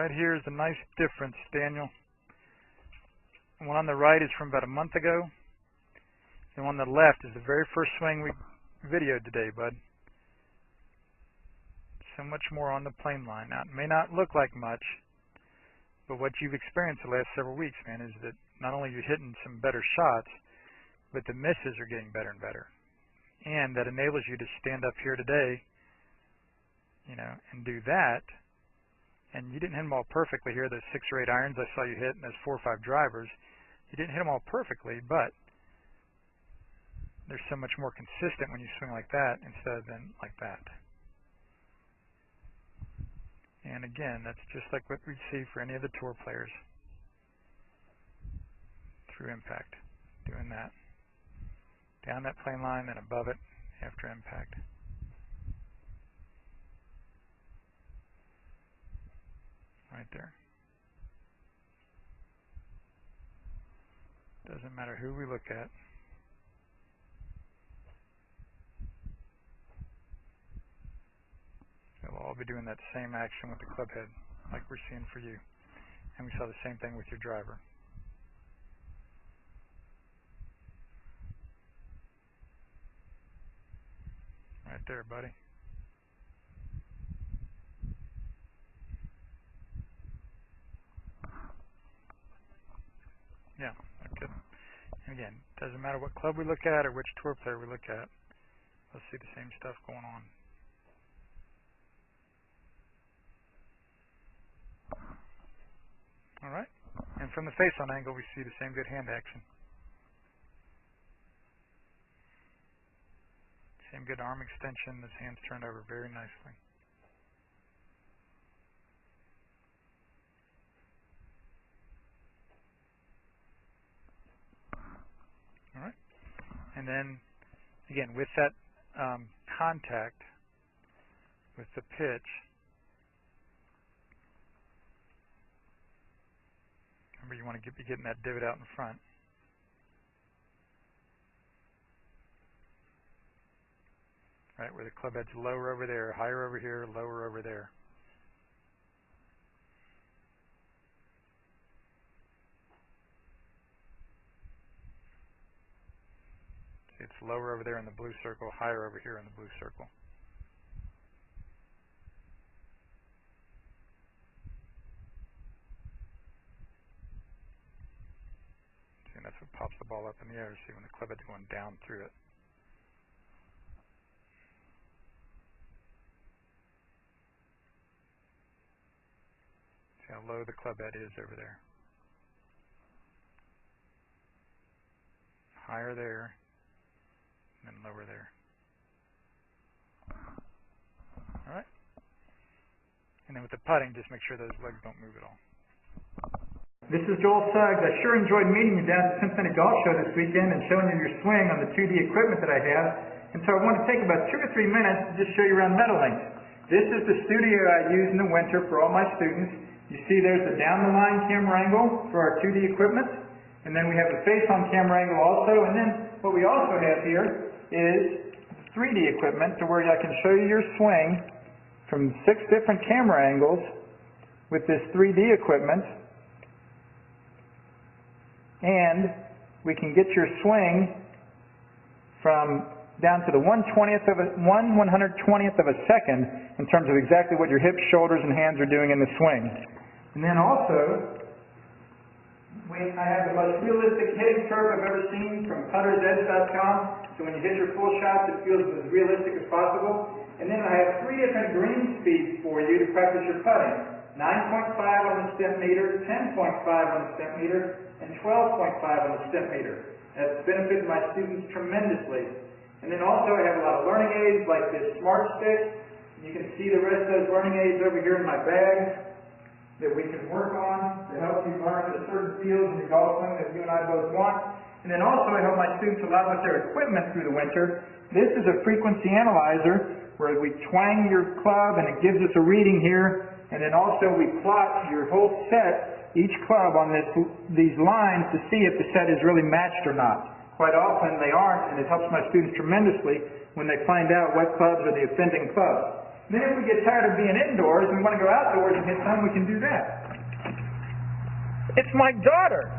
Right here is a nice difference, Daniel. The one on the right is from about a month ago. The one on the left is the very first swing we videoed today, bud. So much more on the plane line. Now, it may not look like much, but what you've experienced the last several weeks, man, is that not only are you hitting some better shots, but the misses are getting better and better. And that enables you to stand up here today, you know, and do that. And you didn't hit them all perfectly here, those 6 or 8 irons I saw you hit, and those 4 or 5 drivers. You didn't hit them all perfectly, but they're so much more consistent when you swing like that instead of than like that. And again, that's just like what we see for any of the tour players through impact, doing that. Down that plane line and above it after impact. Right there. Doesn't matter who we look at. They'll all be doing that same action with the club head like we're seeing for you. And we saw the same thing with your driver. Right there, buddy. Yeah, no kidding. And again, doesn't matter what club we look at or which tour player we look at, we'll see the same stuff going on. All right, and from the face-on angle, we see the same good hand action. Same good arm extension. His hands turned over very nicely. All right, and then again with that contact with the pitch. Remember, you want to be getting that divot out in front. Right, where the club head's lower over there, higher over here, lower over there. See, it's lower over there in the blue circle, higher over here in the blue circle. See, and that's what pops the ball up in the air. See, when the club head's going down through it. See how low the club head is over there. Higher there, and then lower there. All right. And then with the putting, just make sure those legs don't move at all. This is Joel Suggs. I sure enjoyed meeting you down at the Cincinnati Golf Show this weekend and showing you your swing on the 2D equipment that I have. And so I want to take about 2 or 3 minutes to just show you around Meadowlink. This is the studio I use in the winter for all my students. You see there's the down-the-line camera angle for our 2D equipment. And then we have the face-on camera angle also. And then what we also have here is 3D equipment to where I can show you your swing from 6 different camera angles with this 3D equipment. And we can get your swing from down to the 1/120th of a second in terms of exactly what your hips, shoulders, and hands are doing in the swing. And then also, I have the most realistic hitting curve I've ever seen from puttersedge.com. So when you hit your full shots, it feels as realistic as possible. And then I have 3 different green speeds for you to practice your putting. 9.5 on the step meter, 10.5 on the step meter, and 12.5 on the step meter. That's benefited my students tremendously. And then also I have a lot of learning aids like this Smart Stick. You can see the rest of those learning aids over here in my bag that we can work on to help you learn the certain fields in the golf swing that you and I both want. And then also I help my students a lot with their equipment through the winter. This is a frequency analyzer where we twang your club and it gives us a reading here. And then also we plot your whole set, each club on these lines to see if the set is really matched or not. Quite often they aren't, and it helps my students tremendously when they find out what clubs are the offending clubs. Then if we get tired of being indoors and we want to go outdoors and hit some, we can do that. It's my daughter.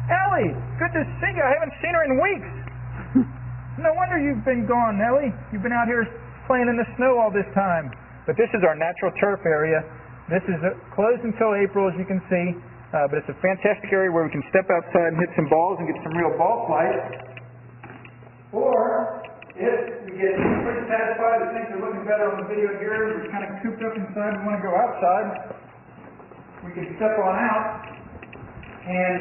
Ellie, good to see you. I haven't seen her in weeks. No wonder you've been gone, Ellie. You've been out here playing in the snow all this time. But this is our natural turf area. This is closed until April, as you can see. But it's a fantastic area where we can step outside and hit some balls and get some real ball flight. Or, if we get pretty satisfied that things are looking better on the video here, we're kind of cooped up inside and want to go outside, we can step on out and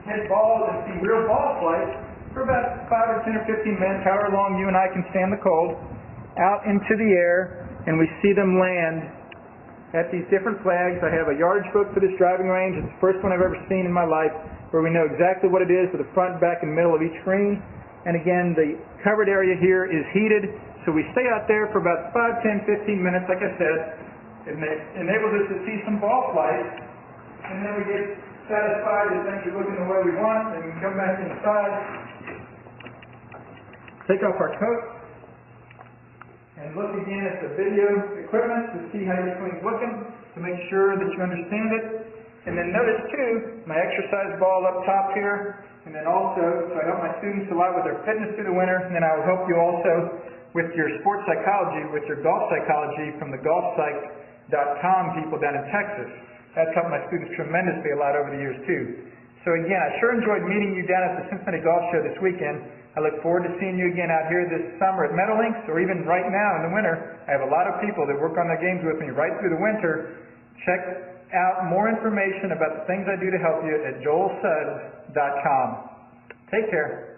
hit balls and see real ball flight for about 5 or 10 or 15 minutes, however long you and I can stand the cold, out into the air, and we see them land at these different flags. I have a yardage book for this driving range. It's the first one I've ever seen in my life where we know exactly what it is with the front, back, and middle of each green. And again, the covered area here is heated, so we stay out there for about 5, 10, 15 minutes, like I said. It enables us to see some ball flight, and then we get satisfied that things are looking the way we want, and we can come back inside, take off our coat, and look again at the video equipment to see how your swing's looking, to make sure that you understand it. And then notice too, my exercise ball up top here, and then also, so I help my students a lot with their fitness through the winter, and then I will help you also with your sports psychology, with your golf psychology from the golfpsych.com people down in Texas. That's helped my students tremendously a lot over the years too. So again, I sure enjoyed meeting you down at the Cincinnati Golf Show this weekend. I look forward to seeing you again out here this summer at Meadowlinks, or even right now in the winter. I have a lot of people that work on their games with me right through the winter. Check out more information about the things I do to help you at joelsuggs.com. Take care.